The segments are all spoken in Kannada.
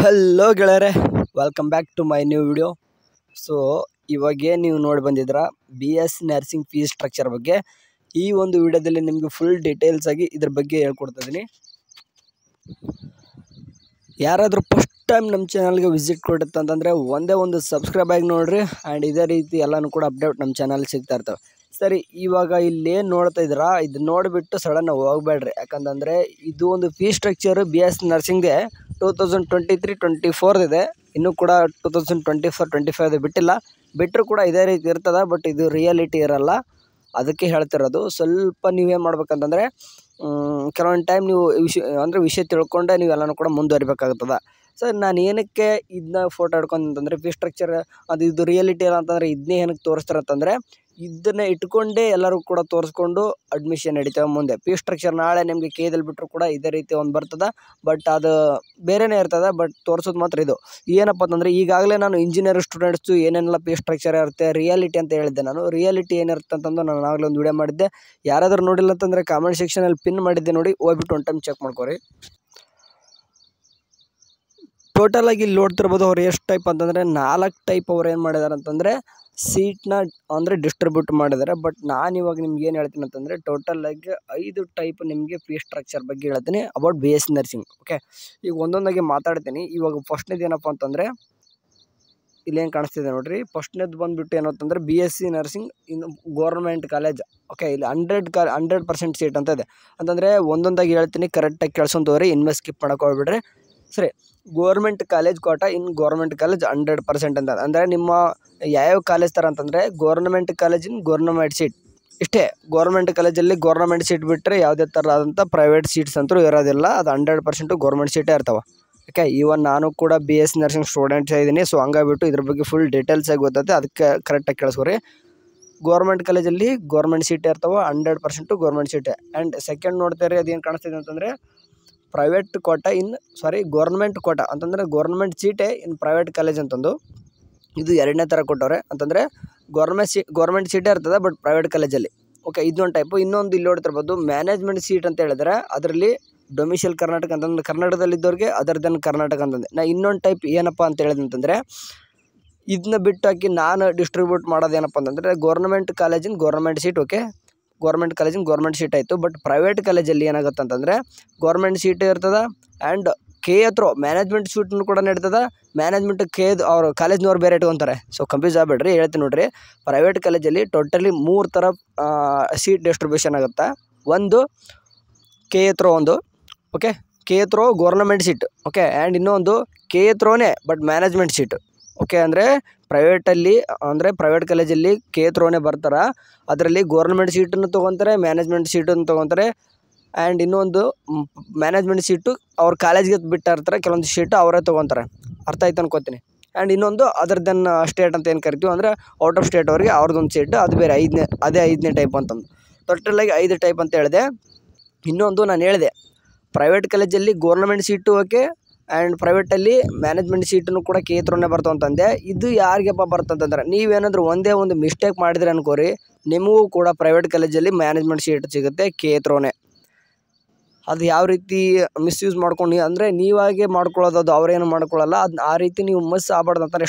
ಹಲೋ ಗೆಳೆಯರೆ, welcome back to my new video. So ಇವಾಗೇ ನೀವು ನೋಡಿ ಬಂದಿದ್ದೀರಾ B S nursing fees structure ಬಗ್ಗೆ. ಈ ಒಂದು ವಿಡಿಯೋದಲ್ಲಿ ನಿಮಗೆ ಫುಲ್ ಡೀಟೇಲ್ಸ್ ಆಗಿ ಇದ್ರ ಬಗ್ಗೆ ಹೇಳ್ಕೊಡ್ತಿದ್ದೀನಿ. ಯಾರಾದರೂ ಫಸ್ಟ್ ಟೈಮ್ ನಮ್ಮ ಚಾನಲ್ಗೆ ವಿಸಿಟ್ ಕೊಡುತ್ತೆ ಅಂತಂದರೆ ಒಂದೇ ಒಂದು ಸಬ್ಸ್ಕ್ರೈಬ್ ಆಗಿ ನೋಡಿರಿ. ಆ್ಯಂಡ್ ಇದೇ ರೀತಿ ಎಲ್ಲನೂ ಕೂಡ ಅಪ್ಡೇಟ್ ನಮ್ಮ ಚಾನಲ್ ಸಿಗ್ತಾ ಇರ್ತವೆ. ಸರಿ, ಇವಾಗ ಇಲ್ಲೇನು ನೋಡ್ತಾ ಇದ್ದೀರಾ ಇದು ನೋಡಿಬಿಟ್ಟು ಸಡನ್ ಹೋಗಬೇಡ್ರಿ. ಯಾಕಂತಂದರೆ ಇದು ಒಂದು ಫೀಸ್ ಸ್ಟ್ರಕ್ಚರ್ ಬಿ ಎಸ್ ನರ್ಸಿಂಗ್ಗೆ 2023-24 ಇದೆ. ಇನ್ನೂ ಕೂಡ 2024-25 ಬಿಟ್ಟಿಲ್ಲ. ಬಿಟ್ಟರೂ ಕೂಡ ಇದೇ ರೀತಿ ಇರ್ತದೆ, ಬಟ್ ಇದು ರಿಯಾಲಿಟಿ ಇರಲ್ಲ. ಅದಕ್ಕೆ ಹೇಳ್ತಿರೋದು. ಸ್ವಲ್ಪ ನೀವೇನು ಮಾಡ್ಬೇಕಂತಂದರೆ ಕೆಲವೊಂದು ಟೈಮ್ ನೀವು ವಿಷಯ ತಿಳ್ಕೊಂಡೆ ನೀವೆಲ್ಲನೂ ಕೂಡ ಮುಂದುವರಿಬೇಕಾಗ್ತದೆ. ಸರ್, ನಾನು ಏನಕ್ಕೆ ಇದನ್ನ ಫೋಟೋ ಹಿಡ್ಕೊಂತಂದರೆ ಫೀಸ್ ಸ್ಟ್ರಕ್ಚರ್ ಇದು ರಿಯಾಲಿಟಿ ಇಲ್ಲ ಅಂತಂದರೆ ಇದನ್ನೇ ಏನಕ್ಕೆ ತೋರಿಸ್ತಾರೆ ಅಂತಂದರೆ ಇದನ್ನೇ ಇಟ್ಕೊಂಡೇ ಎಲ್ಲರೂ ಕೂಡ ತೋರಿಸ್ಕೊಂಡು ಅಡ್ಮಿಷನ್ ನಡೀತವೆ ಮುಂದೆ. ಫೀಸ್ ಸ್ಟ್ರಕ್ಚರ್ ನಾಳೆ ನಿಮಗೆ ಕೇದಲ್ಲಿ ಬಿಟ್ಟರು ಕೂಡ ಇದೇ ರೀತಿ ಒಂದು ಬರ್ತದೆ, ಬಟ್ ಅದು ಬೇರೆಯೇ ಇರ್ತದೆ. ಬಟ್ ತೋರಿಸೋದು ಮಾತ್ರ ಇದು ಏನಪ್ಪ ಅಂತಂದರೆ ಈಗಾಗಲೇ ನಾನು ಇಂಜಿನಿಯರ್ ಸ್ಟೂಡೆಂಟ್ಸು ಏನೇನೆಲ್ಲ ಫೀಸ್ ಸ್ಟ್ರಕ್ಚರ್ ಇರುತ್ತೆ ರಿಯಾಲಿಟಿ ಅಂತ ಹೇಳಿದ್ದೆ. ನಾನು ರಿಯಾಲಿಟಿ ಏನಿರುತ್ತೆ ಅಂತಂದು ನಾನು ಆಗಲೇ ಒಂದು ವಿಡಿಯೋ ಮಾಡಿದ್ದೆ. ಯಾರಾದರೂ ನೋಡಿಲ್ಲ ಅಂತಂದರೆ ಕಾಮೆಂಟ್ ಸೆಕ್ಷನಲ್ಲಿ ಪಿನ್ ಮಾಡಿದ್ದೆ, ನೋಡಿ ಹೋಗ್ಬಿಟ್ಟು ಒಂದು ಟೈಮ್ ಚೆಕ್ ಮಾಡ್ಕೊರಿ. ಟೋಟಲ್ ಆಗಿ ಇಲ್ಲಿ ನೋಡ್ತಿರ್ಬೋದು ಅವ್ರು ಎಷ್ಟು ಟೈಪ್ ಅಂತಂದರೆ 4 ಟೈಪ್ ಅವ್ರು ಏನು ಮಾಡಿದ್ದಾರೆ ಅಂತಂದರೆ ಸೀಟ್ನ ಡಿಸ್ಟ್ರಿಬ್ಯೂಟ್ ಮಾಡಿದ್ದಾರೆ. ಬಟ್ ನಾನು ಇವಾಗ ನಿಮ್ಗೆ ಏನು ಹೇಳ್ತೀನಿ ಅಂತಂದರೆ ಟೋಟಲ್ ಆಗಿ 5 ಟೈಪ್ ನಿಮಗೆ ಫೀಸ್ ಸ್ಟ್ರಕ್ಚರ್ ಬಗ್ಗೆ ಹೇಳ್ತೀನಿ about B S nursing. Okay, ಈಗ ಒಂದೊಂದಾಗಿ ಮಾತಾಡ್ತೀನಿ. ಇವಾಗ ಫಸ್ಟ್ನೇದು ಏನಪ್ಪ ಅಂತಂದರೆ ಇಲ್ಲೇನು ಕಾಣಿಸ್ತಿದೆ ನೋಡಿರಿ. ಫಸ್ಟ್ನೇದು ಬಂದುಬಿಟ್ಟು ಏನಂತಂದರೆ ಬಿ ಎಸ್ ಸಿ ನರ್ಸಿಂಗ್ ಇನ್ನು ಗೌರ್ಮೆಂಟ್ ಕಾಲೇಜ್. ಓಕೆ, ಇಲ್ಲಿ 100% ಸೀಟ್ ಅಂತ ಇದೆ. ಅಂತಂದರೆ ಒಂದೊಂದಾಗಿ ಹೇಳ್ತೀನಿ, ಕರೆಕ್ಟಾಗಿ ಕೇಳಿಸ್ಕೊಂತವ್ರಿ, ಇನ್ಮೇಲೆ ಸ್ಕಿಪ್ ಮಾಡೋಕೆ ಹೋಗ್ಬಿಡ್ರಿ. ಸರಿ, ಗೋರ್ಮೆಂಟ್ ಕಾಲೇಜ್ ಕೋಟಾ ಇನ್ ಗೋರ್ಮೆಂಟ್ ಕಾಲೇಜ್ 100% ಅಂತ. ಅಂದರೆ ನಿಮ್ಮ ಯಾವ್ಯಾವ ಕಾಲೇಜ್ ಥರ ಅಂತಂದರೆ ಗೋರ್ಮೆಂಟ್ ಕಾಲೇಜಿನ ಗೋರ್ಮೆಂಟ್ ಸೀಟ್ ಇಷ್ಟೇ. ಗೋರ್ಮೆಂಟ್ ಕಾಲೇಜಲ್ಲಿ ಗೋರ್ಮೆಂಟ್ ಸೀಟ್ ಬಿಟ್ಟರೆ ಯಾವುದೇ ಥರ ಆದಂಥ ಪ್ರೈವೇಟ್ ಸೀಟ್ಸ್ ಅಂತೂ ಇರೋದಿಲ್ಲ. ಅದು 100% ಗೋರ್ಮೆಂಟ್ ಸೀಟೇ ಇರ್ತವೆ. ಓಕೆ, ಈವನ್ ನಾನು ಕೂಡ ಬಿ ಎಸ್ ನರ್ಸಿಂಗ್ ಸ್ಟೂಡೆಂಟ್ಸ್ ಇದ್ದೀನಿ. ಸೊ ಹಂಗಾಗ್ಬಿಟ್ಟು ಇದ್ರ ಬಗ್ಗೆ ಫುಲ್ ಡೀಟೇಲ್ಸಾಗಿ ಗೊತ್ತೈತೆ, ಅದಕ್ಕೆ ಕರೆಕ್ಟಾಗಿ ಕೇಳಿಸ್ಕೊರಿ. ಗೋರ್ಮೆಂಟ್ ಕಾಲೇಜಲ್ಲಿ ಗೋರ್ಮೆಂಟ್ ಸೀಟೇ ಇರ್ತವೆ, 100% ಗೋರ್ಮೆಂಟ್ ಸೀಟೇ. ಆ್ಯಂಡ್ ಸೆಕೆಂಡ್ ನೋಡ್ತಾರೆ ಅದೇನು ಕಾಣಿಸ್ತಿದೆ ಅಂತಂದರೆ ಪ್ರೈವೇಟ್ ಕೋಟಾ ಗೌರ್ಮೆಂಟ್ ಕೋಟಾ ಅಂತಂದರೆ ಗೋರ್ಮೆಂಟ್ ಸೀಟೇ ಇನ್ ಪ್ರೈವೇಟ್ ಕಾಲೇಜ್ ಅಂತಂದು. ಇದು ಎರಡನೇ ಥರ ಕೊಟ್ಟವ್ರೆ. ಅಂತಂದರೆ ಗೋರ್ಮೆಂಟ್ ಸೀಟೇ ಇರ್ತದೆ ಬಟ್ ಪ್ರೈವೇಟ್ ಕಾಲೇಜಲ್ಲಿ. ಓಕೆ, ಇದೊಂದು ಟೈಪು. ಇನ್ನೊಂದು ಇಲ್ಲಿ ನೋಡ್ತಿರ್ಬೋದು ಮ್ಯಾನೇಜ್ಮೆಂಟ್ ಸೀಟ್ ಅಂತ ಹೇಳಿದ್ರೆ ಅದರಲ್ಲಿ ಡೊಮಿಷಿಯಲ್ ಕರ್ನಾಟಕ ಅಂತಂದ್ರೆ ಕರ್ನಾಟಕದಲ್ಲಿದ್ದವ್ರಿಗೆ ಅದರ್ ದೆನ್ ಕರ್ನಾಟಕ ಅಂತಂದೆ. ನಾ ಇನ್ನೊಂದು ಟೈಪ್ ಏನಪ್ಪ ಅಂತ ಹೇಳಿದೆ ಅಂತಂದರೆ ಇದನ್ನ ಬಿಟ್ಟು ಹಾಕಿ ನಾನು ಡಿಸ್ಟ್ರಿಬ್ಯೂಟ್ ಮಾಡೋದೇನಪ್ಪ ಅಂತಂದರೆ ಗೋರ್ಮೆಂಟ್ ಕಾಲೇಜಿನ ಗೋರ್ಮೆಂಟ್ ಸೀಟ್. ಓಕೆ, ಗೋರ್ಮೆಂಟ್ ಕಾಲೇಜಿನ ಗೋರ್ಮೆಂಟ್ ಸೀಟ್ ಆಯಿತು. ಬಟ್ ಪ್ರೈವೇಟ್ ಕಾಲೇಜಲ್ಲಿ ಏನಾಗುತ್ತೆ ಅಂತಂದರೆ ಗೋರ್ಮೆಂಟ್ ಸೀಟ್ ಇರ್ತದೆ ಆ್ಯಂಡ್ ಕೆ ಹತ್ರ ಮ್ಯಾನೇಜ್ಮೆಂಟ್ ಸೀಟ್ನು ಕೂಡ ನಡೀತದೆ. ಮ್ಯಾನೇಜ್ಮೆಂಟ್ ಅವ್ರು ಕಾಲೇಜ್ನವ್ರು ಬೇರೆ ಇಟ್ಕೊತಾರೆ. ಸೊ ಕನ್ಫ್ಯೂಸ್ ಆಗಬೇಡ್ರಿ, ಹೇಳ್ತೀನಿ ನೋಡಿರಿ. ಪ್ರೈವೇಟ್ ಕಾಲೇಜಲ್ಲಿ ಟೋಟಲಿ 3 ಥರ ಸೀಟ್ ಡಿಸ್ಟ್ರಿಬ್ಯೂಷನ್ ಆಗುತ್ತೆ. ಒಂದು ಕೆ ಹತ್ರ ಒಂದು. ಓಕೆ, ಕೆ ಹತ್ರ ಗೋರ್ಮೆಂಟ್ ಸೀಟ್. ಓಕೆ, ಆ್ಯಂಡ್ ಇನ್ನೊಂದು ಕೆ ಹತ್ರನೇ ಬಟ್ ಮ್ಯಾನೇಜ್ಮೆಂಟ್ ಸೀಟ್. ಓಕೆ, ಅಂದರೆ ಪ್ರೈವೇಟ್ ಕಾಲೇಜಲ್ಲಿ ಕೆ ಥ್ರೋನೇ ಬರ್ತಾರೆ. ಅದರಲ್ಲಿ ಗೋರ್ಮೆಂಟ್ ಸೀಟನ್ನು ತೊಗೊತಾರೆ, ಮ್ಯಾನೇಜ್ಮೆಂಟ್ ಸೀಟನ್ನು ತೊಗೊತಾರೆ. ಆ್ಯಂಡ್ ಇನ್ನೊಂದು ಮ್ಯಾನೇಜ್ಮೆಂಟ್ ಸೀಟು ಅವ್ರ ಕಾಲೇಜ್ಗೆ ಬಿಟ್ಟಿರ್ತಾರೆ, ಕೆಲವೊಂದು ಸೀಟು ಅವರೇ ತೊಗೊತಾರೆ. ಅರ್ಥ ಆಯ್ತು ಅನ್ಕೋತೀನಿ. ಆ್ಯಂಡ್ ಇನ್ನೊಂದು ಅದರ್ ದೆನ್ ಸ್ಟೇಟ್ ಅಂತ ಏನು ಕರಿತೀವಿ ಅಂದರೆ ಔಟ್ ಆಫ್ ಸ್ಟೇಟ್ ಅವ್ರಿಗೆ ಅವ್ರದ್ದೊಂದು ಸೀಟು, ಅದು ಬೇರೆ ಐದನೇ ಟೈಪ್ ಅಂತಂದು. ಟೋಟಲಾಗಿ 5 ಟೈಪ್ ಅಂತ ಹೇಳಿದೆ. ಇನ್ನೊಂದು ನಾನು ಹೇಳಿದೆ ಪ್ರೈವೇಟ್ ಕಾಲೇಜಲ್ಲಿ ಗೋರ್ಮೆಂಟ್ ಸೀಟು ಓಕೆ, ಆ್ಯಂಡ್ ಪ್ರೈವೇಟಲ್ಲಿ ಮ್ಯಾನೇಜ್ಮೆಂಟ್ ಸೀಟನ್ನು ಕೂಡ ಕೆ ಥ್ರೋನೇ ಬರ್ತಾವೆ ಅಂತಂದೆ. ಇದು ಯಾರಿಗಪ್ಪ ಬರ್ತಂತಂದ್ರೆ ನೀವೇನಾದರೂ ಒಂದೇ ಒಂದು ಮಿಸ್ಟೇಕ್ ಮಾಡಿದ್ರೆ ಅನ್ಕೋರಿ, ನಿಮಗೂ ಕೂಡ ಪ್ರೈವೇಟ್ ಕಾಲೇಜಲ್ಲಿ ಮ್ಯಾನೇಜ್ಮೆಂಟ್ ಸೀಟ್ ಸಿಗುತ್ತೆ ಕೆ ಥ್ರೋನೇ. ಅದು ಯಾವ ರೀತಿ ಮಿಸ್ಯೂಸ್ ಮಾಡ್ಕೊಂಡು ಅಂದರೆ ನೀವಾಗೆ ಮಾಡ್ಕೊಳ್ಳೋದು, ಅದು ಅವರೇನು ಮಾಡ್ಕೊಳ್ಳಲ್ಲ. ಅದು ಆ ರೀತಿ ನೀವು ಮಿಸ್ ಆಗ್ಬಾರ್ದು ಅಂತಾರೆ.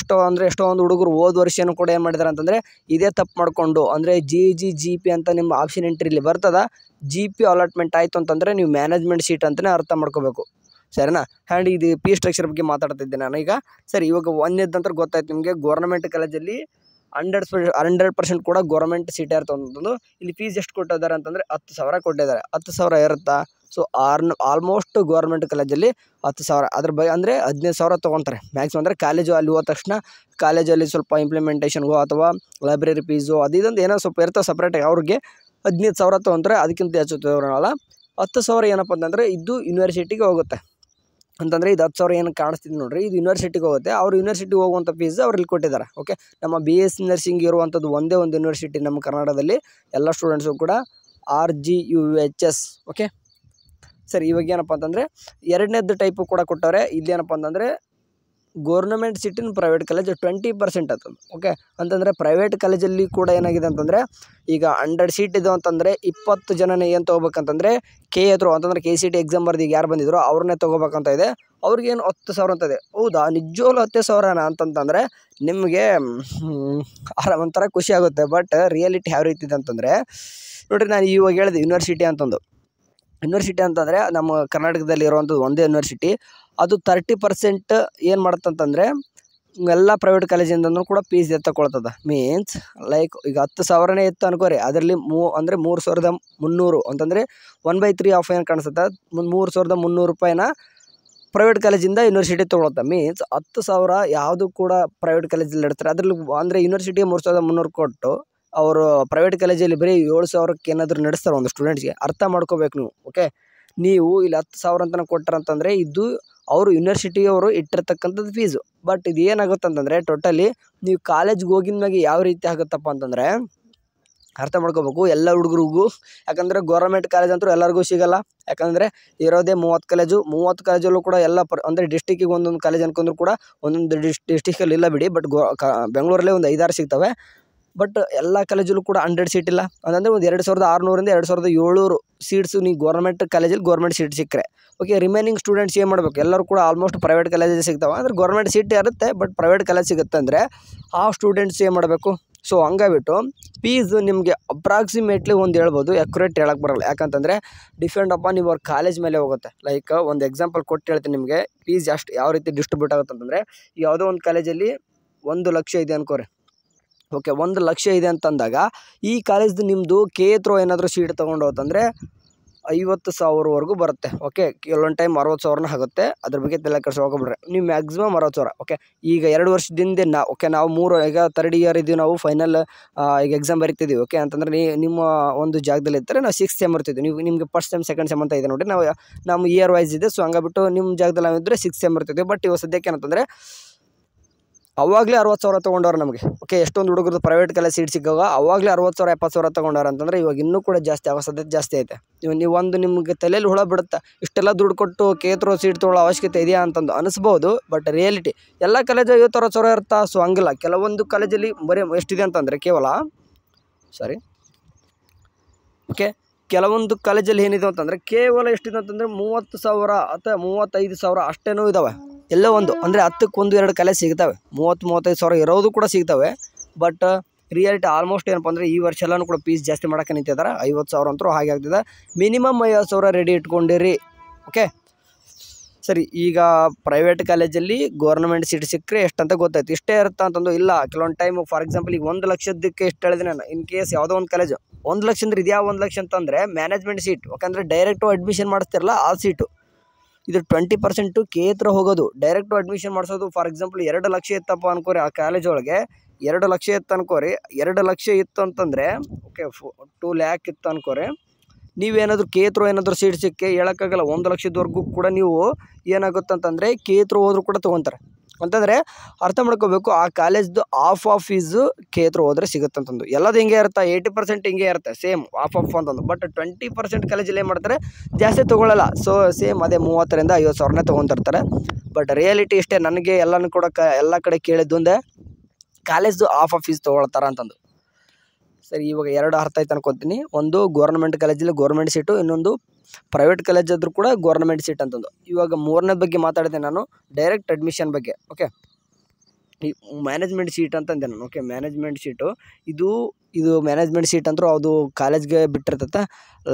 ಎಷ್ಟೊಂದು ಹುಡುಗರು ಹೋದ ವರ್ಷನೂ ಕೂಡ ಏನು ಮಾಡಿದ್ದಾರೆ ಅಂತಂದರೆ ಇದೇ ತಪ್ಪು ಮಾಡಿಕೊಂಡು ಅಂದರೆ ಜಿ ಪಿ ಅಂತ ನಿಮ್ಮ ಆಪ್ಷನ್ ಎಂಟ್ರಿಲಿ ಬರ್ತದೆ. ಜಿ ಪಿ ಅಲಾಟ್ಮೆಂಟ್ ಆಯಿತು ಅಂತಂದರೆ ನೀವು ಮ್ಯಾನೇಜ್ಮೆಂಟ್ ಸೀಟ್ ಅಂತಲೇ ಅರ್ಥ ಮಾಡ್ಕೋಬೇಕು, ಸರಿನಾ? ಆ್ಯಂಡ್ ಇದು ಪಿ ಸ್ಟ್ರಕ್ಚರ್ ಬಗ್ಗೆ ಮಾತಾಡ್ತಿದ್ದೆ ನಾನು ಈಗ. ಸರಿ, ಇವಾಗ ಒಂದೇದ ನಂತರ ಗೊತ್ತಾಯ್ತು ನಿಮಗೆ ಗೋರ್ಮೆಂಟ್ ಕಾಲೇಜಲ್ಲಿ 100% ಕೂಡ ಗೋರ್ಮೆಂಟ್ ಸೀಟೇ ಇರ್ತವೆ ಅಂತಂದು. ಇಲ್ಲಿ ಫೀಸ್ ಎಷ್ಟು ಕೊಟ್ಟಿದ್ದಾರೆ ಅಂತಂದರೆ 10,000 ಕೊಟ್ಟಿದ್ದಾರೆ. 10,000 ಇರುತ್ತಾ? ಸೊ ಆಲ್ಮೋಸ್ಟ್ ಗೋರ್ಮೆಂಟ್ ಕಾಲೇಜಲ್ಲಿ 10,000 ಅದ್ರ ಬಗ್ಗೆ ಅಂದರೆ 15,000 ತೊಗೊತಾರೆ ಮ್ಯಾಕ್ಸಿಮಮ್. ಅಂದರೆ ಕಾಲೇಜು ಅಲ್ಲಿ ಹೋದ ತಕ್ಷಣ ಕಾಲೇಜಲ್ಲಿ ಸ್ವಲ್ಪ ಇಂಪ್ಲಿಮೆಂಟೇಷನ್ಗೋ ಅಥವಾ ಲೈಬ್ರರಿ ಫೀಸು ಅದು ಇದೊಂದು ಏನೋ ಸ್ವಲ್ಪ ಇರ್ತವೆ ಸಪ್ರೇಟಾಗಿ. ಅವ್ರಿಗೆ 15,000 ತೊಗೊತಾರೆ, ಅದಕ್ಕಿಂತ ಹೆಚ್ಚು ತೊಗೊಳಲ್ಲ. 10,000 ಏನಪ್ಪ ಅಂತಂದರೆ ಇದು ಯೂನಿವರ್ಸಿಟಿಗೆ ಹೋಗುತ್ತೆ. ಅಂತಂದರೆ ಇದು 10,000 ಏನು ಕಾಣಿಸ್ತಿದೆ ನೋಡಿರಿ, ಇದು ಯೂನಿವರ್ಸಿಟಿಗೆ ಹೋಗುತ್ತೆ. ಅವ್ರು ಯೂನಿವರ್ಸಿಟಿಗೆ ಹೋಗುವಂಥ ಫೀಸ್ ಅವ್ರು ಇಲ್ಲಿ ಕೊಟ್ಟಿದ್ದಾರೆ. ಓಕೆ, ನಮ್ಮ ಬಿ ಎಸ್ ನರ್ಸಿಂಗ್ ಇರುವಂಥದ್ದು ಒಂದೇ ಒಂದು ಯೂನಿವರ್ಸಿಟಿ ನಮ್ಮ ಕರ್ನಾಟಕದಲ್ಲಿ. ಎಲ್ಲ ಸ್ಟೂಡೆಂಟ್ಸು ಕೂಡ RGUHS. ಓಕೆ, ಸರಿ, ಇವಾಗ ಏನಪ್ಪ ಅಂತಂದರೆ ಎರಡನೇದು ಟೈಪು ಕೂಡ ಕೊಟ್ಟವ್ರೆ. ಇಲ್ಲೇನಪ್ಪ ಅಂತಂದರೆ government seat in private college 20% ಆಗ್ತದೆ. ಓಕೆ, ಅಂತಂದರೆ ಪ್ರೈವೇಟ್ ಕಾಲೇಜಲ್ಲಿ ಕೂಡ ಏನಾಗಿದೆ ಅಂತಂದರೆ ಈಗ 100 ಸೀಟ್ ಇದು ಅಂತಂದರೆ 20 ಜನನೇ ಏನು ತೊಗೋಬೇಕಂತಂದರೆ KA ಥ್ರೂ ಅಂತಂದರೆ KCT ಎಕ್ಸಾಮ್ ಬರ್ದು ಈಗ ಯಾರು ಬಂದಿದ್ರು ಅವ್ರನ್ನೇ ತೊಗೋಬೇಕಂತ ಇದೆ. ಅವ್ರಿಗೇನು 10,000 ಅಂತ ಇದೆ. ಹೌದಾ, ನಿಜವಾಗ್ಲೂ 10,000 ಅಂತಂತಂದರೆ ನಿಮಗೆ ಒಂಥರ ಖುಷಿ ಆಗುತ್ತೆ. ಬಟ್ ರಿಯಾಲಿಟಿ ಯಾವ ರೀತಿ ಇದೆ ಅಂತಂದರೆ ನೋಡಿರಿ, ನಾನು ಇವಾಗ ಹೇಳಿದೆ ಯೂನಿವರ್ಸಿಟಿ ಅಂತಂದರೆ ನಮ್ಮ ಕರ್ನಾಟಕದಲ್ಲಿ ಇರುವಂಥದ್ದು ಒಂದೇ ಯೂನಿವರ್ಸಿಟಿ. ಅದು 30% ಏನು ಮಾಡುತ್ತಂತಂದರೆ ಎಲ್ಲ ಪ್ರೈವೇಟ್ ಕಾಲೇಜಿಂದನೂ ಕೂಡ ಫೀಸ್ ತಗೊಳ್ತದೆ. ಮೀನ್ಸ್ ಲೈಕ್ ಈಗ 10,000ನೇ ಇತ್ತು ಅನ್ಕೋರಿ, ಅದರಲ್ಲಿ 3,300 ಅಂತಂದರೆ 1/3 ಆಫ್ ಏನು ಕಾಣಿಸುತ್ತೆ, 3,300 ರೂಪಾಯಿನ ಪ್ರೈವೇಟ್ ಕಾಲೇಜಿಂದ ಯೂನಿವರ್ಸಿಟಿ ತೊಗೊಳುತ್ತೆ. ಮೀನ್ಸ್ 10,000 ಯಾವುದು ಕೂಡ ಪ್ರೈವೇಟ್ ಕಾಲೇಜಲ್ಲಿ ಇಡ್ತಾರೆ. ಅದರಲ್ಲಿ ಅಂದರೆ ಯೂನಿವರ್ಸಿಟಿಗೆ 3,300 ಕೊಟ್ಟು ಅವರು ಪ್ರೈವೇಟ್ ಕಾಲೇಜಲ್ಲಿ ಬರೀ 7,000ಕ್ಕೆ ಏನಾದರೂ ನಡೆಸ್ತಾರೆ ಒಂದು ಸ್ಟೂಡೆಂಟ್ಸ್ಗೆ. ಅರ್ಥ ಮಾಡ್ಕೋಬೇಕು ನೀವು. ಓಕೆ, ನೀವು ಇಲ್ಲಿ 10,000 ಅಂತಲೇ ಕೊಟ್ಟಾರಂತಂದರೆ ಇದು ಅವರು ಯೂನಿವರ್ಸಿಟಿಯವರು ಇಟ್ಟಿರ್ತಕ್ಕಂಥದ್ದು ಫೀಸು. ಬಟ್ ಇದು ಏನಾಗುತ್ತೆ ಅಂತಂದರೆ ಟೋಟಲಿ ನೀವು ಕಾಲೇಜ್ಗೆ ಹೋಗಿದ ಮ್ಯಾಗೆ ಯಾವ ರೀತಿ ಆಗುತ್ತಪ್ಪ ಅಂತಂದರೆ ಅರ್ಥ ಮಾಡ್ಕೋಬೇಕು ಎಲ್ಲ ಹುಡುಗರಿಗೂ. ಯಾಕಂದರೆ ಗೌರ್ಮೆಂಟ್ ಕಾಲೇಜ್ ಅಂತೂ ಎಲ್ಲರಿಗೂ ಸಿಗೋಲ್ಲ. ಯಾಕಂದರೆ ಇರೋದೇ 30 ಕಾಲೇಜಲ್ಲೂ ಕೂಡ ಎಲ್ಲ ಅಂದರೆ ಡಿಸ್ಟಿಕ್ಕಿಗೆ ಒಂದೊಂದು ಕಾಲೇಜ್ ಅನ್ಕೊಂಡ್ರು ಕೂಡ ಒಂದೊಂದು ಡಿಸ್ಟಿಕಲ್ಲಿ ಇಲ್ಲ ಬಿಡಿ. ಬಟ್ ಬೆಂಗಳೂರಲ್ಲೇ ಒಂದು 5-6 ಸಿಗ್ತವೆ. ಬಟ್ ಎಲ್ಲ ಕಾಲೇಜಲ್ಲೂ ಕೂಡ 100 ಸೀಟ್ ಇಲ್ಲ. ಅಂದರೆ ಒಂದು 2,600ರಿಂದ 2,700 ಸೀಟ್ಸು ನೀವು ಗೌರ್ಮೆಂಟ್ ಸೀಟ್ ಸಿಕ್ಕರೆ ಓಕೆ. ರಿಮೈನಿಂಗ್ ಸ್ಟೂಡೆಂಟ್ಸ್ ಏನು ಮಾಡಬೇಕು, ಎಲ್ಲರೂ ಕೂಡ ಆಲ್ಮೋಸ್ಟ್ ಪ್ರೈವೇಟ್ ಕಾಲೇಜಲ್ಲಿ ಸಿಗ್ತಾವೆ. ಅಂದರೆ ಗೌರ್ಮೆಂಟ್ ಸೀಟ್ ಇರುತ್ತೆ ಬಟ್ ಪ್ರೈವೇಟ್ ಕಾಲೇಜ್ ಸಿಗುತ್ತೆ ಅಂದರೆ ಆ ಸ್ಟೂಡೆಂಟ್ಸ್ ಏನು ಮಾಡಬೇಕು. ಸೊ ಹಂಗಾಗ್ಬಿಟ್ಟು ಫೀಸು ನಿಮಗೆ ಅಪ್ರಾಕ್ಸಿಮೇಟ್ಲಿ ಒಂದು ಹೇಳ್ಬೋದು, ಅಕ್ಯುರೇಟ್ ಹೇಳಕ್ಕೆ ಬರೋಲ್ಲ. ಯಾಕಂತಂದರೆ ಡಿಪೆಂಡ್ ಅಪಾನ್ ಯುವರ್ ಕಾಲೇಜ್ ಮೇಲೆ ಹೋಗುತ್ತೆ. ಲೈಕ್ ಒಂದು ಎಕ್ಸಾಂಪಲ್ ಕೊಟ್ಟು ಹೇಳ್ತೀನಿ ನಿಮಗೆ, ಫೀಸ್ ಯಾವ ರೀತಿ ಡಿಸ್ಟ್ರಿಬ್ಯೂಟ್ ಆಗುತ್ತೆ ಅಂತಂದರೆ ಯಾವುದೋ ಒಂದು ಕಾಲೇಜಲ್ಲಿ 1 ಲಕ್ಷ ಇದೆ ಅನ್ಕೋರಿ. ಓಕೆ, 1 ಲಕ್ಷ ಇದೆ ಅಂತಂದಾಗ ಈ ಕಾಲೇಜ್ದು ನಿಮ್ಮದು KA ಥ್ರೂ ಏನಾದರೂ ಸೀಟ್ ತೊಗೊಂಡು ಹೋತಂದರೆ 50,000ವರೆಗೂ ಬರುತ್ತೆ. ಓಕೆ, ಕೆಲವೊಂದು ಟೈಮ್ 60,000 ಆಗುತ್ತೆ. ಅದ್ರ ಬಗ್ಗೆ ತಲೆ ಕೆಡಿಸ್ಕೊಳ್ಬೇಡ್ರಿ. ನೀವು ಮ್ಯಾಕ್ಸಿಮಮ್ 60,000. ಓಕೆ, ಈಗ 2 ವರ್ಷದಿಂದ ನಾವು ಈಗ 3 ಇಯರ್ ಇದ್ದೀವಿ, ನಾವು ಫೈನಲ್ ಈಗ ಎಕ್ಸಾಮ್ ಬರಿತಿದ್ದೀವಿ. ಓಕೆ, ಅಂತಂದರೆ ನಿಮ್ಮ ಒಂದು ಜಾಗದಲ್ಲಿ ಇರ್ತಾರೆ, ನಾವು 6th ಸೆಮ್ ಇರ್ತಿದ್ವಿ. ನಿಮಗೆ ಫಸ್ಟ್ ಸೆಮ್ ಸೆಕೆಂಡ್ ಸೆಮ್ ಅಂತ ಇದೆ ನೋಡಿ, ನಮ್ಮ ಇಯರ್ ವೈಸ್ ಇದೆ. ಸೊ ಹಂಗಾಗ್ಬಿಟ್ಟು ನಿಮ್ಮ ಜಾಗದಲ್ಲಿ ನಾವಿದ್ದರೆ 6th ಸೆಮ್ ಇರ್ತಿದ್ವಿ. ಬಟ್ ಇವಾಗ ಸದ್ಯಕ್ಕೆ ಏನಂತಂದರೆ ಅವಾಗಲೇ 60,000 ತೊಗೊಂಡವ್ರು ನಮಗೆ. ಓಕೆ, ಎಷ್ಟೊಂದು ಹುಡುಗರು ಪ್ರೈವೇಟ್ ಕಾಲೇಜ್ ಸೀಟ್ ಸಿಕ್ಕಾಗ ಅವಾಗಲೇ 60,000 70,000 ತೊಗೊಂಡವ್ರು ಅಂತಂದರೆ ಇವಾಗ ಇನ್ನೂ ಕೂಡ ಜಾಸ್ತಿ ಆಗೋ ಸಾಧ್ಯತೆ ಜಾಸ್ತಿ ಐತೆ. ನಿಮಗೆ ತಲೆಯಲ್ಲಿ ಹುಳ ಬಿಡುತ್ತೆ, ಇಷ್ಟೆಲ್ಲ ದುಡ್ಡು ಕೊಟ್ಟು KA ಥ್ರೂ ಸೀಟ್ ತೊಗೊಳ್ಳೋ ಅವಶ್ಯಕತೆ ಇದೆಯಾ ಅಂತಂದು ಅನಿಸ್ಬೋದು. ಬಟ್ ರಿಯಾಲಿಟಿ ಎಲ್ಲ ಕಾಲೇಜ್ 50,000 ಇರ್ತಾ. ಸೊ ಹಂಗಿಲ್ಲ. ಕೆಲವೊಂದು ಕಾಲೇಜಲ್ಲಿ ಬರೀ ಎಷ್ಟಿದೆ ಅಂತಂದರೆ ಕೆಲವೊಂದು ಕಾಲೇಜಲ್ಲಿ ಏನಿದೆ ಅಂತಂದರೆ ಕೇವಲ ಎಷ್ಟಿದೆ ಅಂತಂದರೆ 30,000 ಅಥವಾ 35,000 ಅಷ್ಟೇನೂ ಇದ್ದಾವೆ. ಎಲ್ಲೋ ಒಂದು ಅಂದರೆ 10ಕ್ಕೆ 1-2 ಕಾಲೇಜ್ ಸಿಗ್ತವೆ. 30,000-35,000 ಇರೋದು ಕೂಡ ಸಿಗ್ತವೆ. ಬಟ್ ರಿಯಾಲಿಟಿ ಆಲ್ಮೋಸ್ಟ್ ಏನಪ್ಪ ಅಂದರೆ ಈ ವರ್ಷ ಎಲ್ಲನೂ ಕೂಡ ಫೀಸ್ ಜಾಸ್ತಿ ಮಾಡೋಕ್ಕೆ ನಿಂತಿದ್ದಾರೆ. 50,000 ಅಂತೂ ಹಾಗೆ ಆಗ್ತಿದೆ. Minimum 50,000 ready ಇಟ್ಕೊಂಡಿರಿ. ಓಕೆ, ಸರಿ. ಈಗ ಪ್ರೈವೇಟ್ ಕಾಲೇಜಲ್ಲಿ ಗೌರ್ಮೆಂಟ್ ಸೀಟ್ ಸಿಕ್ಕರೆ ಎಷ್ಟಂತ ಗೊತ್ತಾಯ್ತು. ಇಷ್ಟೇ ಇರುತ್ತಾ ಅಂತಂದು ಇಲ್ಲ. ಕೆಲವೊಂದು ಟೈಮು ಫಾರ್ ಎಕ್ಸಾಂಪಲ್ ಈಗ 1 ಲಕ್ಷದಕ್ಕೆ ಎಷ್ಟು ಹೇಳಿದೆ ನಾನು. ಇನ್ ಕೇಸ್ ಯಾವುದೋ ಒಂದು ಕಾಲೇಜು 1 ಲಕ್ಷ ಅಂದರೆ ಇದ್ಯಾವ 1 ಲಕ್ಷ ಅಂತಂದರೆ ಮ್ಯಾನೇಜ್ಮೆಂಟ್ ಸೀಟ್. ಯಾಕಂದರೆ ಡೈರೆಕ್ಟು ಅಡ್ಮಿಷನ್ ಮಾಡಿಸ್ತಿರಲ್ಲ ಆ ಸೀಟು. ಇದು 20% KA ಥ್ರೂ ಹೋಗೋದು. ಡೈರೆಕ್ಟು ಅಡ್ಮಿಷನ್ ಮಾಡಿಸೋದು. ಫಾರ್ ಎಕ್ಸಾಂಪಲ್ 2 ಲಕ್ಷ ಇತ್ತಪ್ಪ ಅನ್ಕೋರಿ, ಆ ಕಾಲೇಜ್ ಒಳಗೆ 2 ಲಕ್ಷ ಇತ್ತು ಅನ್ಕೋರಿ. 2 ಲಕ್ಷ ಇತ್ತು ಅಂತಂದರೆ ಓಕೆ 2 ಲ್ಯಾಕ್ ಇತ್ತು ಅನ್ಕೋರಿ. ನೀವೇನಾದರೂ KA ಥ್ರೂ ಏನಾದರೂ ಸೀಟ್ ಸಿಕ್ಕಿ ಹೇಳೋಕ್ಕಾಗಲ್ಲ. 1 ಲಕ್ಷದವರೆಗೂ ಕೂಡ ನೀವು ಏನಾಗುತ್ತಂತಂದರೆ KA ಥ್ರೂ ಹೋದರೂ ಕೂಡ ತೊಗೊತಾರೆ. ಅಂತಂದರೆ ಅರ್ಥ ಮಾಡ್ಕೋಬೇಕು, ಆ ಕಾಲೇಜ್ದು ಆಫ್ ಫೀಸು KA ಥ್ರೂ ಹೋದರೆ ಸಿಗುತ್ತಂತಂದು. ಎಲ್ಲದು ಹಿಂಗೆ ಇರುತ್ತೆ. 80% ಹಿಂಗೆ ಇರುತ್ತೆ ಸೇಮ್ ಆಫ್ ಅಂತಂದು. ಬಟ್ 20% ಕಾಲೇಜಲ್ಲಿ ಏನು ಮಾಡ್ತಾರೆ, ಜಾಸ್ತಿ ತೊಗೊಳ್ಳಲ್ಲ. ಸೊ ಸೇಮ್ ಅದೇ 30,000ರಿಂದ 50,000ನೇ ತೊಗೊತಿರ್ತಾರೆ. ಬಟ್ ರಿಯಾಲಿಟಿ ಇಷ್ಟೇ. ನನಗೆ ಎಲ್ಲನೂ ಕೂಡ ಎಲ್ಲ ಕಡೆ ಕೇಳಿದ್ದುಂದೆ ಕಾಲೇಜ್ದು ಆಫ್ ಫೀಸ್ ತೊಗೊಳ್ತಾರೆ ಅಂತಂದು. ಸರಿ, ಇವಾಗ 2 ಅರ್ಥ ಆಯ್ತು ಅನ್ಕೊತೀನಿ. ಒಂದು ಗೌರ್ಮೆಂಟ್ ಕಾಲೇಜಲ್ಲಿ ಗೌರ್ಮೆಂಟ್ ಸೀಟು, ಇನ್ನೊಂದು ಪ್ರೈವೇಟ್ ಕಾಲೇಜ್ ಆದರೂ ಕೂಡ ಗೌರ್ಮೆಂಟ್ ಸೀಟ್ ಅಂತಂದು. ಇವಾಗ 3ನೇ ಬಗ್ಗೆ ಮಾತಾಡಿದೆ ನಾನು, ಡೈರೆಕ್ಟ್ ಅಡ್ಮಿಷನ್ ಬಗ್ಗೆ. ಓಕೆ, ಈ ಮ್ಯಾನೇಜ್ಮೆಂಟ್ ಸೀಟ್ ಅಂತಂದೆ ನಾನು. ಓಕೆ, ಮ್ಯಾನೇಜ್ಮೆಂಟ್ ಸೀಟು ಇದು ಮ್ಯಾನೇಜ್ಮೆಂಟ್ ಸೀಟ್ ಅಂತೂ ಅದು ಕಾಲೇಜ್ಗೆ ಬಿಟ್ಟಿರ್ತದೆ.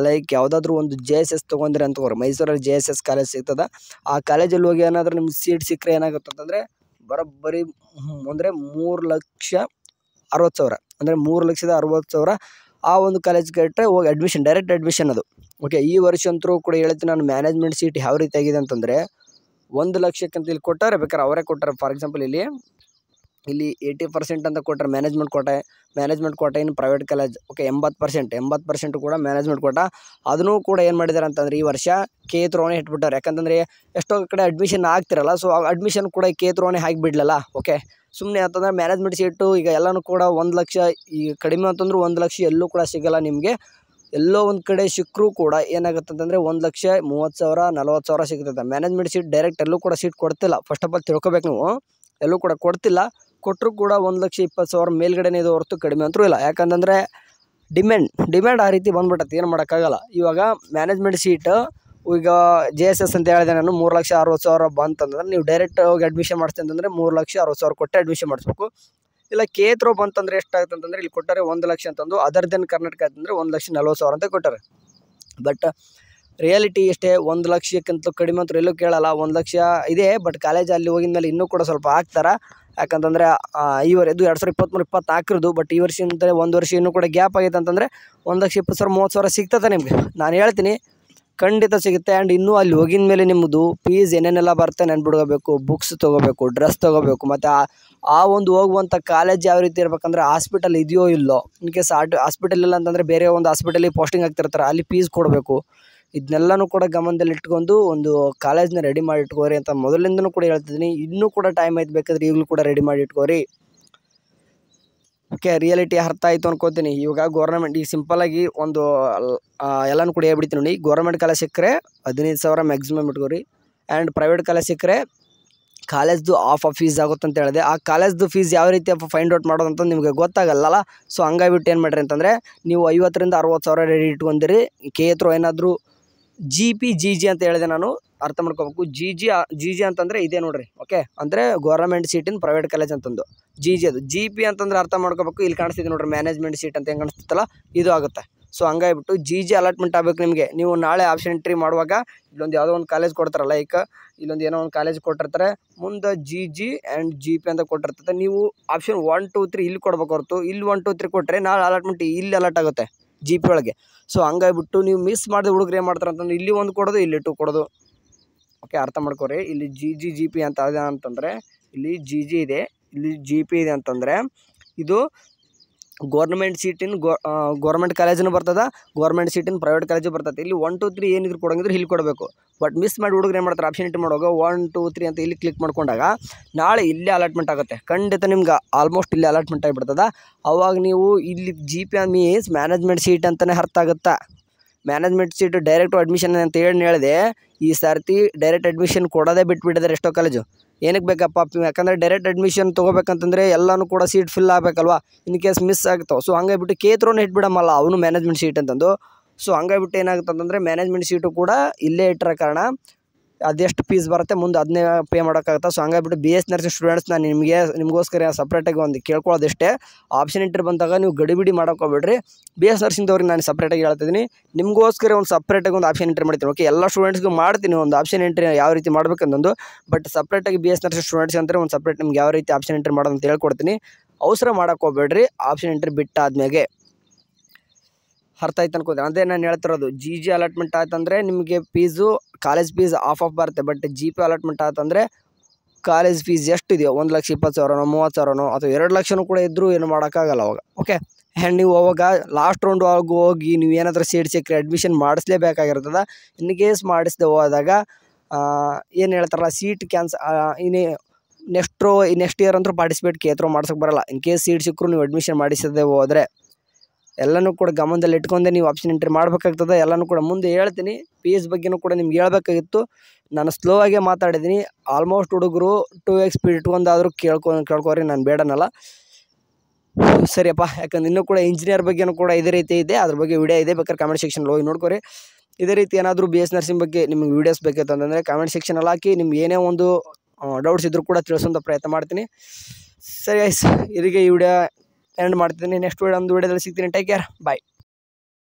ಲೈಕ್ ಯಾವುದಾದ್ರೂ ಒಂದು JSS ತೊಗೊಂಡ್ರೆ ಅಂತವ್ರು, ಮೈಸೂರಲ್ಲಿ JSS ಕಾಲೇಜ್ ಸಿಗ್ತದೆ. ಆ ಕಾಲೇಜಲ್ಲಿ ಹೋಗಿ ಏನಾದರೂ ನಿಮ್ಗೆ ಸೀಟ್ ಸಿಕ್ಕರೆ ಏನಾಗುತ್ತೆ ಅಂತಂದರೆ ಬರೋಬ್ಬರಿ ಅಂದರೆ 3,60,000 ಅಂದರೆ 3,60,000 ಆ ಒಂದು ಕಾಲೇಜ್ಗೆ ಇಟ್ಟರೆ ಹೋಗಿ ಅಡ್ಮಿಷನ್, ಡೈರೆಕ್ಟ್ ಅಡ್ಮಿಷನ್ ಅದು. ಓಕೆ, ಈ ವರ್ಷ ಅಂತೂ ಕೂಡ ಹೇಳ್ತೀನಿ ನಾನು, ಮ್ಯಾನೇಜ್ಮೆಂಟ್ ಸೀಟ್ ಯಾವ ರೀತಿ ಆಗಿದೆ ಅಂತಂದರೆ 1 ಲಕ್ಷಕ್ಕಂತ ಇಲ್ಲಿ ಕೊಟ್ಟಾರೆ, ಬೇಕಾದ್ರೆ ಅವರೇ ಕೊಟ್ಟಾರೆ. ಫಾರ್ ಎಕ್ಸಾಂಪಲ್ ಇಲ್ಲಿ 80% ಅಂತ ಕೊಟ್ಟರೆ ಮ್ಯಾನೇಜ್ಮೆಂಟ್ ಕೋಟ ಇನ್ನು ಪ್ರೈವೇಟ್ ಕಾಲೇಜ್. ಓಕೆ, 80% ಕೂಡ ಮ್ಯಾನೇಜ್ಮೆಂಟ್ ಕೋಟ. ಅದನ್ನೂ ಕೂಡ ಏನು ಮಾಡಿದ್ದಾರೆ ಅಂತಂದರೆ ಈ ವರ್ಷ KA ಥ್ರೂನೇ ಇಟ್ಬಿಟ್ಟಾರೆ. ಯಾಕಂತಂದರೆ ಎಷ್ಟೋ ಕಡೆ ಅಡ್ಮಿಷನ್ ಆಗ್ತಿರಲ್ಲ, ಸೊ ಅಡ್ಮಿಷನ್ ಕೂಡ KA ಥ್ರೂನೇ ಹಾಕಿಬಿಡ್ಲಲ್ಲ. ಓಕೆ, ಸುಮ್ಮನೆ ಅಂತಂದರೆ ಮ್ಯಾನೇಜ್ಮೆಂಟ್ ಸೀಟು ಈಗ ಎಲ್ಲನೂ ಕೂಡ 1 ಲಕ್ಷ, ಈಗ ಕಡಿಮೆ ಅಂತಂದ್ರೂ 1 ಲಕ್ಷ ಎಲ್ಲೂ ಕೂಡ ಸಿಗೋಲ್ಲ ನಿಮಗೆ. ಎಲ್ಲೋ ಒಂದು ಕಡೆ ಸಿಕ್ಕರೂ ಕೂಡ ಏನಾಗುತ್ತೆ ಅಂತಂದರೆ 1,30,000 40,000 ಸಿಗ್ತದೆ. ಮ್ಯಾನೇಜ್ಮೆಂಟ್ ಸೀಟ್ ಡೈರೆಕ್ಟ್ ಎಲ್ಲೂ ಕೂಡ ಸೀಟ್ ಕೊಡ್ತಿಲ್ಲ. ಫಸ್ಟ್ ಆಫ್ ಆಲ್ ತಿಳ್ಕೊಬೇಕು ನೀವು, ಎಲ್ಲೂ ಕೂಡ ಕೊಡ್ತಿಲ್ಲ. ಕೊಟ್ಟರು ಕೂಡ 1,20,000 ಮೇಲ್ಗಡೆನೇ ಇದು ಹೊರತು ಕಡಿಮೆ ಅಂತೂ ಇಲ್ಲ. ಯಾಕಂತಂದರೆ ಡಿಮ್ಯಾಂಡ್ ಆ ರೀತಿ ಬಂದ್ಬಿಟ್ಟತ್ತೆ, ಏನು ಮಾಡೋಕ್ಕಾಗಲ್ಲ. ಇವಾಗ ಮ್ಯಾನೇಜ್ಮೆಂಟ್ ಸೀಟ್ ಈಗ JSS ಅಂತ ಹೇಳಿದೆ ನಾನು 3,60,000 ಬಂತಂದ್ರೆ ನೀವು ಡೈರೆಕ್ಟ್ ಹೋಗಿ ಅಡ್ಮಿಷನ್ ಮಾಡಿಸ್ತೀನಿ ಅಂತಂದರೆ 3,60,000 ಕೊಟ್ಟೆ ಅಡ್ಮಿಷನ್ ಮಾಡಿಸ್ಬೇಕು. ಇಲ್ಲ KA ಬಂತಂದರೆ ಎಷ್ಟಾಗುತ್ತೆ ಅಂತಂದರೆ ಇಲ್ಲಿ ಕೊಟ್ಟರೆ 1,00,000 ಅಂತಂದು, ಅದರ್ ದೆನ್ ಕರ್ನಾಟಕ ಅಂತಂದರೆ 1,40,000 ಅಂತ ಕೊಟ್ಟಾರೆ. ಬಟ್ ರಿಯಾಲಿಟಿ ಎಷ್ಟೇ, 1,00,000ಕ್ಕಿಂತ ಕಡಿಮೆ ಅಂತೂ ಎಲ್ಲೂ ಕೇಳಲ್ಲ. 1,00,000 ಇದೆ, ಬಟ್ ಕಾಲೇಜ್ ಅಲ್ಲಿ ಹೋಗಿದ ಮೇಲೆ ಇನ್ನೂ ಕೂಡ ಸ್ವಲ್ಪ ಹಾಕ್ತಾರೆ. ಯಾಕಂತಂದರೆ ಈ ಇದು 2023-24 ಬಟ್ ಈ ವರ್ಷದಿಂದ ಒಂದು ವರ್ಷ ಇನ್ನೂ ಕೂಡ ಗ್ಯಾಪ್ ಆಗೈತೆ ಅಂತಂದರೆ 1,20,000 30,000 ಸಿಗ್ತದೆ ನಿಮಗೆ. ನಾನು ಹೇಳ್ತೀನಿ ಖಂಡಿತ ಸಿಗುತ್ತೆ. ಆ್ಯಂಡ್ ಇನ್ನೂ ಅಲ್ಲಿ ಹೋಗಿದ ಮೇಲೆ ನಿಮ್ಮದು ಫೀಸ್ ಏನೇನೆಲ್ಲ ಬರುತ್ತೆ ನೆನ್ಬಿಡ್ಕೋಬೇಕು. ಬುಕ್ಸ್ ತೊಗೋಬೇಕು, ಡ್ರೆಸ್ ತೊಗೋಬೇಕು, ಮತ್ತು ಆ ಒಂದು ಹೋಗುವಂಥ ಕಾಲೇಜ್ ಯಾವ ರೀತಿ ಇರಬೇಕಂದ್ರೆ ಹಾಸ್ಪಿಟಲ್ ಇದೆಯೋ ಇಲ್ಲೋ. ಇನ್ ಕೇಸ್ ಹಾಸ್ಪಿಟಲ್ ಇಲ್ಲ ಅಂತಂದರೆ ಬೇರೆ ಒಂದು ಹಾಸ್ಪಿಟಲಿಗೆ ಪೋಸ್ಟಿಂಗ್ ಆಗ್ತಿರ್ತಾರೆ, ಅಲ್ಲಿ ಫೀಸ್ ಕೊಡಬೇಕು. ಇದನ್ನೆಲ್ಲನೂ ಕೂಡ ಗಮನದಲ್ಲಿ ಇಟ್ಕೊಂಡು ಒಂದು ಕಾಲೇಜ್ನ ರೆಡಿ ಮಾಡಿ ಇಟ್ಕೋರಿ ಅಂತ ಮೊದಲಿಂದನೂ ಕೂಡ ಹೇಳ್ತಿದ್ದೀನಿ. ಇನ್ನೂ ಕೂಡ ಟೈಮ್ ಐತೆ, ಬೇಕಾದ್ರೆ ಈಗಲೂ ಕೂಡ ರೆಡಿ ಮಾಡಿ ಇಟ್ಕೋರಿ. ಓಕೆ, ರಿಯಾಲಿಟಿ ಅರ್ಥ ಆಯಿತು ಅನ್ಕೋತೀನಿ. ಇವಾಗ ಗೌರ್ಮೆಂಟ್ ಈಗ ಸಿಂಪಲಾಗಿ ಒಂದು ಎಲ್ಲನೂ ಕೂಡ ಹೇಳ್ಬಿಡ್ತೀನಿ ನೋಡಿ. ಗೌರ್ಮೆಂಟ್ ಕಾಲೇಜ್ ಸಿಕ್ಕರೆ 15,000 ಮ್ಯಾಕ್ಸಿಮಮ್ ಇಟ್ಕೋರಿ. ಆ್ಯಂಡ್ ಪ್ರೈವೇಟ್ ಕಾಲೇಜ್ ಸಿಕ್ಕರೆ ಕಾಲೇಜ್ದು ಆಫ್ ಫೀಸ್ ಆಗುತ್ತೆ ಅಂತ ಹೇಳಿದೆ. ಆ ಕಾಲೇಜ್ದು ಫೀಸ್ ಯಾವ ರೀತಿ ಫೈಂಡ್ ಔಟ್ ಮಾಡೋದು ಅಂತ ನಿಮಗೆ ಗೊತ್ತಾಗಲ್ಲ. ಸೊ ಹಂಗಾಗಿಬಿಟ್ಟು ಏನು ಮಾಡಿರಿ ಅಂತಂದರೆ ನೀವು 50,000-60,000 ರೆಡಿ ಇಟ್ಕೊಂಡಿರಿ. KA ಏನಾದರೂ GG ಅಂತ ಹೇಳಿದೆ ನಾನು, ಅರ್ಥ ಮಾಡ್ಕೋಬೇಕು. GG ಅಂತಂದರೆ ಇದೇ ನೋಡ್ರಿ. ಓಕೆ, ಅಂದರೆ ಗೌರ್ಮೆಂಟ್ ಸೀಟಿನ ಪ್ರೈವೇಟ್ ಕಾಲೇಜ್ ಅಂತಂದು GG ಅದು. GP ಅಂತಂದರೆ ಅರ್ಥ ಮಾಡ್ಕೋಬೇಕು. ಇಲ್ಲಿ ಕಾಣಿಸ್ತಿದೆ ನೋಡ್ರಿ, ಮ್ಯಾನೇಜ್ಮೆಂಟ್ ಸೀಟ್ ಅಂತ ಹೆಂಗೆ ಕಾಣಿಸ್ತಲ್ಲ ಇದು ಆಗುತ್ತೆ. ಸೊ ಹಂಗಾಗಿಬಿಟ್ಟು GG ಅಲಾಟ್ಮೆಂಟ್ ಆಗಬೇಕು ನಿಮಗೆ. ನೀವು ನಾಳೆ ಆಪ್ಷನ್ ಎಂಟ್ರಿ ಮಾಡುವಾಗ ಇಲ್ಲೊಂದು ಯಾವುದೋ ಒಂದು ಕಾಲೇಜ್ ಕೊಡ್ತಾರೆ, ಲೈಕ್ ಇಲ್ಲೊಂದು ಏನೋ ಒಂದು ಕಾಲೇಜ್ ಕೊಟ್ಟಿರ್ತಾರೆ, ಮುಂದೆ GG ಆ್ಯಂಡ್ GP ಅಂತ ಕೊಟ್ಟಿರ್ತದೆ. ನೀವು ಆಪ್ಷನ್ 1 2 3 ಇಲ್ಲಿ ಕೊಡ್ಬೇಕು ಹೊರತು ಇಲ್ಲಿ 1 2 3 ಕೊಟ್ಟರೆ ನಾಳೆ ಅಲಾಟ್ಮೆಂಟ್ ಇಲ್ಲಿ ಅಲಾಟ್ ಆಗುತ್ತೆ GP ಒಳಗೆ. ಸೊ ಹಂಗಾಗಿಬಿಟ್ಟು ನೀವು ಮಿಸ್ ಮಾಡಿದ ಹುಡುಗರು ಏನು ಮಾಡ್ತಾರೆ ಅಂತಂದ್ರೆ ಇಲ್ಲಿ 1 ಕೊಡೋದು, ಇಲ್ಲಿ 2 ಕೊಡೋದು. ಓಕೆ, ಅರ್ಥ ಮಾಡ್ಕೊರಿ. ಇಲ್ಲಿ GG GP ಅಂತ ಇದೆ ಅಂತಂದರೆ ಇಲ್ಲಿ GG ಇದೆ, ಇಲ್ಲಿ GP ಇದೆ ಅಂತಂದರೆ ಇದು ಗೌರ್ಮೆಂಟ್ ಸೀಟಿನ ಗೌರ್ಮೆಂಟ್ ಕಾಲೇಜೂ ಬರ್ತದೆ, ಗೌರ್ಮೆಂಟ್ ಸೀಟಿನ ಪ್ರೈವೇಟ್ ಕಾಲೇಜು ಬರ್ತದೆ. ಇಲ್ಲಿ 1 2 3 ಏನಿದ್ರು ಕೊಡೋಂಗಿದ್ರೆ ಇಲ್ಲಿ ಕೊಡಬೇಕು. ಬಟ್ ಮಿಸ್ ಮಾಡಿ ಹುಡುಗರು ಏನು ಮಾಡ್ತಾರೆ, ಆಪ್ಷನ್ ಎಂಟ್ರಿ ಮಾಡುವಾಗ 1 2 3 ಅಂತ ಇಲ್ಲಿ ಕ್ಲಿಕ್ ಮಾಡ್ಕೊಂಡಾಗ ನಾಳೆ ಇಲ್ಲೇ ಅಲಾಟ್ಮೆಂಟ್ ಆಗುತ್ತೆ. ಖಂಡಿತ ನಿಮ್ಗೆ ಆಲ್ಮೋಸ್ಟ್ ಇಲ್ಲೇ ಅಲಾಟ್ಮೆಂಟ್ ಆಗಿಬಿಡ್ತದೆ. ಅವಾಗ ನೀವು ಇಲ್ಲಿ GP ಮೀನ್ಸ್ ಮ್ಯಾನೇಜ್ಮೆಂಟ್ ಸೀಟ್ ಅಂತಲೇ ಅರ್ಥ ಆಗುತ್ತಾ. ಮ್ಯಾನೇಜ್ಮೆಂಟ್ ಸೀಟು ಡೈರೆಕ್ಟು ಅಡ್ಮಿಷನ್ ಅಂತ ಹೇಳಿದೆ. ಈ ಸರ್ತಿ ಡೈರೆಕ್ಟ್ ಅಡ್ಮಿಷನ್ ಕೊಡೋದೇ ಬಿಟ್ಬಿಟ್ಟಿದ್ದಾರೆ ಎಷ್ಟೋ ಕಾಲೇಜು. ಏನಕ್ಕೆ ಬೇಕಪ್ಪ, ಯಾಕಂದರೆ ಡೈರೆಕ್ಟ್ ಅಡ್ಮಿಷನ್ ತೊಗೋಬೇಕಂತಂದರೆ ಎಲ್ಲನೂ ಕೂಡ ಸೀಟ್ ಫಿಲ್ ಆಗಬೇಕಲ್ವ, ಇನ್ ಕೇಸ್ ಮಿಸ್ ಆಗ್ತಾವೆ. ಸೊ ಹಂಗಾಗಿಬಿಟ್ಟು KA ಇಟ್ಬಿಡಮ್ಮಲ್ಲ ಅವನು ಮ್ಯಾನೇಜ್ಮೆಂಟ್ ಸೀಟ್ ಅಂತಂದು. ಸೊ ಹಂಗಾಗಿಬಿಟ್ಟು ಏನಾಗುತ್ತೆ ಅಂತಂದರೆ ಮ್ಯಾನೇಜ್ಮೆಂಟ್ ಸೀಟು ಕೂಡ ಇಲ್ಲೇ ಇಟ್ಟಿರೋ ಕಾರಣ ಅದೆಷ್ಟು ಫೀಸ್ ಬರುತ್ತೆ ಮುಂದೆ ಅದನ್ನೇ ಪೇ ಮಾಡೋಕ್ಕಾಗುತ್ತೆ. ಸೊ ಹಂಗಾಗಿಬಿಟ್ಟು BS ನರ್ಸಿಂಗ್ ಸ್ಟೂಡೆಂಟ್ಸ್ ನಾನು ನಿಮಗೋಸ್ಕರ ಸಪ್ರೇಟಾಗಿ ಒಂದು ಕೇಳ್ಕೊಳ್ಳೋದಿಷ್ಟೇ. ಆಪ್ಷನ್ ಎಂಟ್ರಿ ಬಂದಾಗ ನೀವು ಗಡಿಬಿಡಿ ಮಾಡೋಕ್ಕೋಗ್ಬೇಡ್ರಿ. BS ನರ್ಸಿಂಗ್ದವ್ರಿಗೆ ನಾನು ಸಪ್ರೇಟಾಗಿ ಹೇಳ್ತಿದ್ದೀನಿ, ನಿಮಗೋಸ್ಕರ ಒಂದು ಸಪ್ರೇಟಾಗಿ ಒಂದು ಆಪ್ಷನ್ ಎಂಟ್ರಿ ಮಾಡ್ತೀನಿ. ಓಕೆ, ಎಲ್ಲ ಸ್ಟೂಡೆಂಟ್ಸ್ಗೂ ಮಾಡ್ತೀನಿ ಒಂದು ಆಪ್ಷನ್ ಎಂಟ್ರಿ ಯಾವ ರೀತಿ ಮಾಡ್ಬೇಕಂತಂದು. ಬಟ್ ಸಪ್ರೇಟಾಗಿ BS ನರ್ಸಿಂಗ್ ಸ್ಟೂಡೆಂಟ್ಸ್ ಅಂತಾರೆ ಒಂದು ಸಪ್ರೇಟ್ ನಿಮ್ಗೆ ಯಾವ ರೀತಿ ಆಪ್ಷನ್ ಎಂಟ್ರಿ ಮಾಡೋದು ಅಂತ ಹೇಳ್ಕೊಡ್ತೀನಿ. ಅವಸರ ಮಾಡೋಕ್ಕೋಗ್ಬೇಡ್ರಿ. ಆಪ್ಷನ್ ಎಂಟ್ರಿ ಬಿಟ್ಟಾದ್ಮೇಲೆ ಅರ್ಥ ಆಯ್ತು ಅನ್ಕೋತೀನಿ. ಅದೇ ನಾನು ಹೇಳ್ತಿರೋದು, GG ಅಲಾಟ್ಮೆಂಟ್ ಆಯ್ತಂದರೆ ನಿಮಗೆ ಫೀಸು ಕಾಲೇಜ್ ಫೀಸ್ ಆಫ್ ಬರುತ್ತೆ. ಬಟ್ GP ಅಲಾಟ್ಮೆಂಟ್ ಆಯ್ತಂದರೆ ಕಾಲೇಜ್ ಫೀಸ್ ಎಷ್ಟಿದೆಯೋ 1,20,000 30,000 ಅಥವಾ 2,00,000 ಕೂಡ ಇದ್ದರೂ ಏನು ಮಾಡೋಕ್ಕಾಗಲ್ಲ ಅವಾಗ. ಓಕೆ, ಆ್ಯಂಡ್ ನೀವು ಅವಾಗ ಲಾಸ್ಟ್ ರೌಂಡ್ ಹೋಗಿ ನೀವು ಏನಾದರೂ ಸೀಟ್ ಸಿಕ್ಕರೆ ಅಡ್ಮಿಷನ್ ಮಾಡಿಸ್ಲೇಬೇಕಾಗಿರ್ತದೆ. ಇನ್ ಕೇಸ್ ಮಾಡಿಸ್ದೆ ಹೋದಾಗ ಏನು ಹೇಳ್ತಾರಲ್ಲ ಸೀಟ್ ನೆಕ್ಸ್ಟ್ ಇಯರ್ ಅಂತೂ ಪಾರ್ಟಿಸಿಪೇಟ್ KA ಮಾಡ್ಸೋಕ್ಕೆ ಬರೋಲ್ಲ. ಇನ್ ಕೇಸ್ ಸೀಟ್ ಸಿಕ್ಕರು ನೀವು ಅಡ್ಮಿಷನ್ ಮಾಡಿಸದೆ ಹೋದರೆ ಎಲ್ಲನೂ ಕೂಡ ಗಮನದಲ್ಲಿ ಇಟ್ಕೊಂಡೆ ನೀವು ಆಪ್ಷನ್ ಎಂಟ್ರಿ ಮಾಡಬೇಕಾಗ್ತದೆ. ಎಲ್ಲನೂ ಕೂಡ ಮುಂದೆ ಹೇಳ್ತೀನಿ. ಫೀಸ್ ಬಗ್ಗೆನೂ ಕೂಡ ನಿಮ್ಗೆ ಹೇಳ್ಬೇಕಾಗಿತ್ತು, ನಾನು ಸ್ಲೋ ಆಗೇ ಮಾತಾಡಿದ್ದೀನಿ. ಆಲ್ಮೋಸ್ಟ್ ಹುಡುಗರು 2x ಸ್ಪೀಡ್ ಇಟ್ಕೊಂಡಾದರೂ ಕೇಳ್ಕೊರಿ, ನಾನು ಬೇಡನಲ್ಲ. ಸರಿಯಪ್ಪ, ಯಾಕಂದ್ರೆ ಇನ್ನೂ ಕೂಡ ಇಂಜಿನಿಯರ್ ಬಗ್ಗೆನೂ ಕೂಡ ಇದೇ ರೀತಿ ಇದೆ, ಅದ್ರ ಬಗ್ಗೆ ವಿಡಿಯೋ ಇದೆ, ಬೇಕಾದ್ರೆ ಕಾಮೆಂಟ್ ಸೆಕ್ಷನ್లో ಹೋಗಿ ನೋಡ್ಕೊರಿ. ಇದೇ ರೀತಿ ಏನಾದರೂ BS ನರ್ಸಿಂಗ್ ಬಗ್ಗೆ ನಿಮಗೆ ವೀಡಿಯೋಸ್ ಬೇಕಿತ್ತು ಅಂತಂದರೆ ಕಾಮೆಂಟ್ ಸೆಕ್ಷನಲ್ಲಿ ಹಾಕಿ. ನಿಮ್ಗೆ ಏನೇ ಒಂದು ಡೌಟ್ಸ್ ಇದ್ದರೂ ಕೂಡ ತಿಳಿಸೋಂಥ ಪ್ರಯತ್ನ ಮಾಡ್ತೀನಿ. ಸರಿ ಗೈಸ್, ಇದಕ್ಕೆ ಈ ವಿಡಿಯೋ ಎಂಡ್ ಮಾಡ್ತೀನಿ. ನೆಕ್ಸ್ಟ್ ಒಂದು ವಿಡಿಯೋದಲ್ಲಿ ಸಿಗ್ತೀನಿ. ಟೇಕ್ ಕೇರ್, ಬಾಯ್.